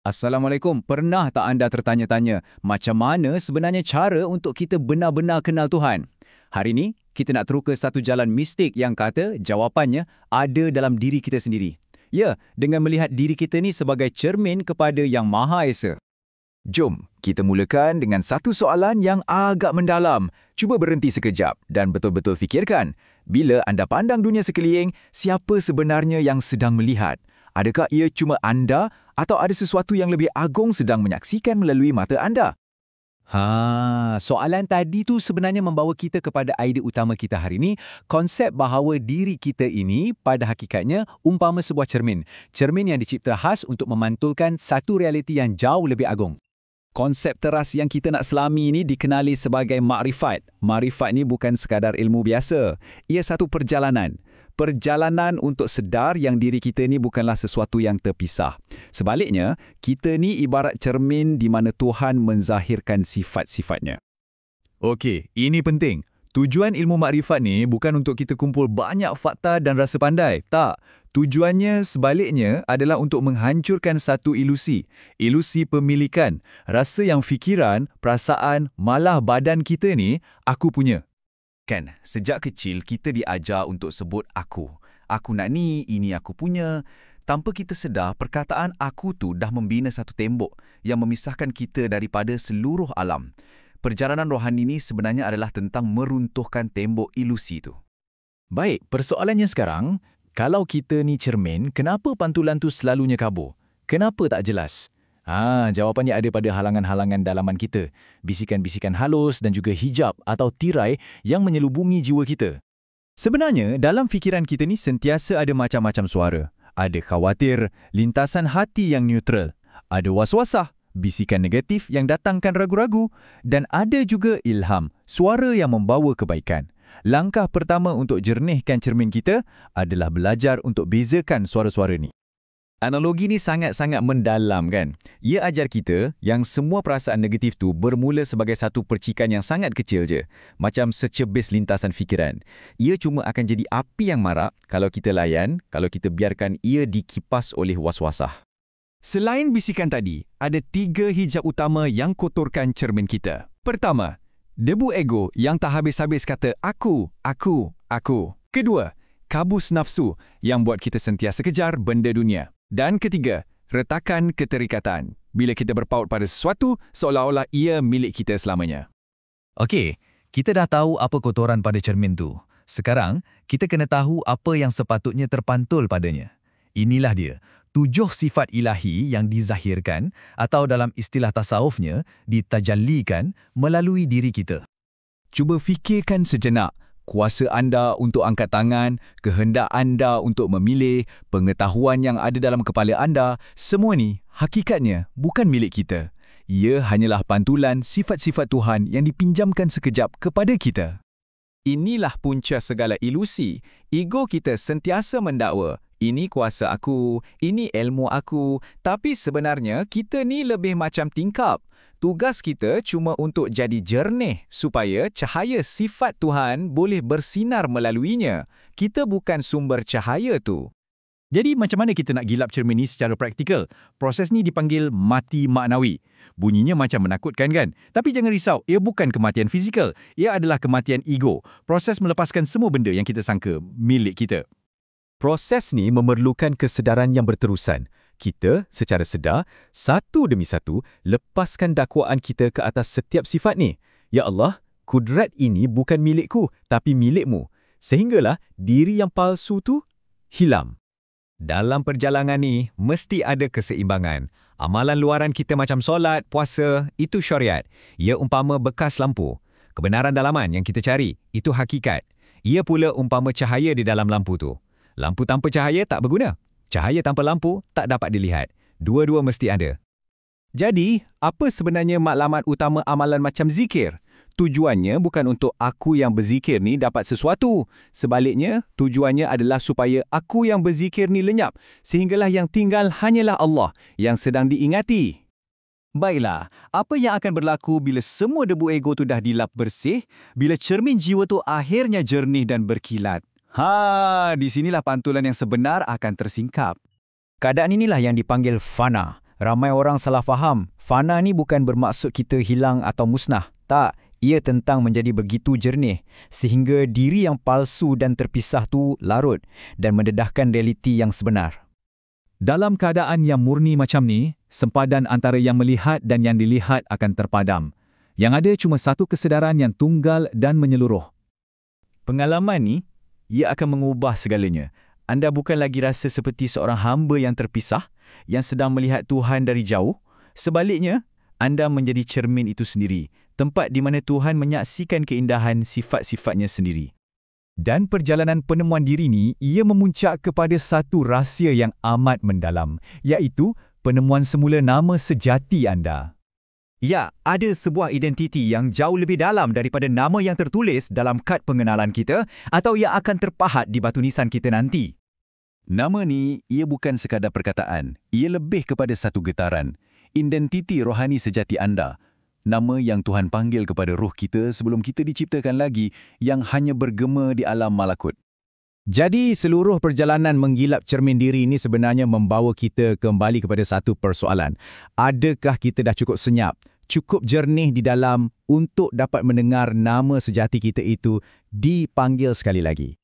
Assalamualaikum. Pernah tak anda tertanya-tanya macam mana sebenarnya cara untuk kita benar-benar kenal Tuhan? Hari ini, kita nak teruka satu jalan mistik yang kata jawapannya ada dalam diri kita sendiri. Ya, dengan melihat diri kita ni sebagai cermin kepada Yang Maha Esa. Jom, kita mulakan dengan satu soalan yang agak mendalam. Cuba berhenti sekejap dan betul-betul fikirkan. Bila anda pandang dunia sekeliling, siapa sebenarnya yang sedang melihat? Adakah ia cuma anda atau ada sesuatu yang lebih agung sedang menyaksikan melalui mata anda? Soalan tadi tu sebenarnya membawa kita kepada idea utama kita hari ini, konsep bahawa diri kita ini pada hakikatnya umpama sebuah cermin. Cermin yang dicipta khas untuk memantulkan satu realiti yang jauh lebih agung. Konsep teras yang kita nak selami ini dikenali sebagai makrifat. Makrifat ni bukan sekadar ilmu biasa. Ia satu perjalanan. Perjalanan untuk sedar yang diri kita ni bukanlah sesuatu yang terpisah. Sebaliknya, kita ni ibarat cermin di mana Tuhan menzahirkan sifat-sifatnya. Okey, ini penting. Tujuan ilmu makrifat ni bukan untuk kita kumpul banyak fakta dan rasa pandai. Tak. Tujuannya sebaliknya adalah untuk menghancurkan satu ilusi. Ilusi pemilikan. Rasa yang fikiran, perasaan, malah badan kita ni, aku punya. Kan, sejak kecil kita diajar untuk sebut aku. Aku nak ni, ini aku punya. Tanpa kita sedar, perkataan aku tu dah membina satu tembok yang memisahkan kita daripada seluruh alam. Perjalanan rohani ini sebenarnya adalah tentang meruntuhkan tembok ilusi itu. Baik, persoalannya sekarang, kalau kita ni cermin, kenapa pantulan tu selalunya kabur? Kenapa tak jelas? Jawapannya ada pada halangan-halangan dalaman kita, bisikan-bisikan halus dan juga hijab atau tirai yang menyelubungi jiwa kita. Sebenarnya, dalam fikiran kita ni sentiasa ada macam-macam suara. Ada khawatir, lintasan hati yang neutral. Ada waswasah, bisikan negatif yang datangkan ragu-ragu. Dan ada juga ilham, suara yang membawa kebaikan. Langkah pertama untuk jernihkan cermin kita adalah belajar untuk bezakan suara-suara ni. Analogi ni sangat-sangat mendalam kan? Ia ajar kita yang semua perasaan negatif tu bermula sebagai satu percikan yang sangat kecil je. Macam secebis lintasan fikiran. Ia cuma akan jadi api yang marak kalau kita layan, kalau kita biarkan ia dikipas oleh waswasah. Selain bisikan tadi, ada 3 hijab utama yang kotorkan cermin kita. Pertama, debu ego yang tak habis-habis kata aku. Kedua, kabus nafsu yang buat kita sentiasa kejar benda dunia. Dan ketiga, retakan keterikatan. Bila kita berpaut pada sesuatu, seolah-olah ia milik kita selamanya. Okey, kita dah tahu apa kotoran pada cermin tu. Sekarang, kita kena tahu apa yang sepatutnya terpantul padanya. Inilah dia, 7 sifat ilahi yang dizahirkan atau dalam istilah tasawufnya, ditajallikan melalui diri kita. Cuba fikirkan sejenak. Kuasa anda untuk angkat tangan, kehendak anda untuk memilih, pengetahuan yang ada dalam kepala anda, semua ni hakikatnya bukan milik kita. Ia hanyalah pantulan sifat-sifat Tuhan yang dipinjamkan sekejap kepada kita. Inilah punca segala ilusi. Ego kita sentiasa mendakwa, ini kuasa aku, ini ilmu aku, tapi sebenarnya kita ni lebih macam tingkap. Tugas kita cuma untuk jadi jernih supaya cahaya sifat Tuhan boleh bersinar melaluinya. Kita bukan sumber cahaya tu. Jadi macam mana kita nak gilap cermin ni secara praktikal? Proses ni dipanggil mati maknawi. Bunyinya macam menakutkan kan? Tapi jangan risau, ia bukan kematian fizikal. Ia adalah kematian ego. Proses melepaskan semua benda yang kita sangka milik kita. Proses ni memerlukan kesedaran yang berterusan. Kita, secara sedar, satu demi satu, lepaskan dakwaan kita ke atas setiap sifat ni. Ya Allah, kudrat ini bukan milikku, tapi milikmu. Sehinggalah diri yang palsu tu hilang. Dalam perjalanan ni, mesti ada keseimbangan. Amalan luaran kita macam solat, puasa, itu syariat. Ia umpama bekas lampu. Kebenaran dalaman yang kita cari, itu hakikat. Ia pula umpama cahaya di dalam lampu tu. Lampu tanpa cahaya tak berguna. Cahaya tanpa lampu tak dapat dilihat. Dua-dua mesti ada. Jadi, apa sebenarnya matlamat utama amalan macam zikir? Tujuannya bukan untuk aku yang berzikir ni dapat sesuatu. Sebaliknya, tujuannya adalah supaya aku yang berzikir ni lenyap, sehinggalah yang tinggal hanyalah Allah yang sedang diingati. Baiklah, apa yang akan berlaku bila semua debu ego tu dah dilap bersih, bila cermin jiwa tu akhirnya jernih dan berkilat? Di sinilah pantulan yang sebenar akan tersingkap. Keadaan inilah yang dipanggil fana. Ramai orang salah faham. Fana ni bukan bermaksud kita hilang atau musnah. Tak, ia tentang menjadi begitu jernih sehingga diri yang palsu dan terpisah tu larut dan mendedahkan realiti yang sebenar. Dalam keadaan yang murni macam ni, sempadan antara yang melihat dan yang dilihat akan terpadam. Yang ada cuma satu kesedaran yang tunggal dan menyeluruh. Pengalaman ni, ia akan mengubah segalanya. Anda bukan lagi rasa seperti seorang hamba yang terpisah, yang sedang melihat Tuhan dari jauh. Sebaliknya, anda menjadi cermin itu sendiri, tempat di mana Tuhan menyaksikan keindahan sifat-sifatnya sendiri. Dan perjalanan penemuan diri ni, ia memuncak kepada satu rahsia yang amat mendalam, iaitu penemuan semula nama sejati anda. Ya, ada sebuah identiti yang jauh lebih dalam daripada nama yang tertulis dalam kad pengenalan kita atau yang akan terpahat di batu nisan kita nanti. Nama ni, ia bukan sekadar perkataan. Ia lebih kepada satu getaran. Identiti rohani sejati anda. Nama yang Tuhan panggil kepada roh kita sebelum kita diciptakan lagi, yang hanya bergema di alam malakut. Jadi, seluruh perjalanan menggilap cermin diri ini sebenarnya membawa kita kembali kepada satu persoalan. Adakah kita dah cukup senyap, cukup jernih di dalam untuk dapat mendengar nama sejati kita itu dipanggil sekali lagi?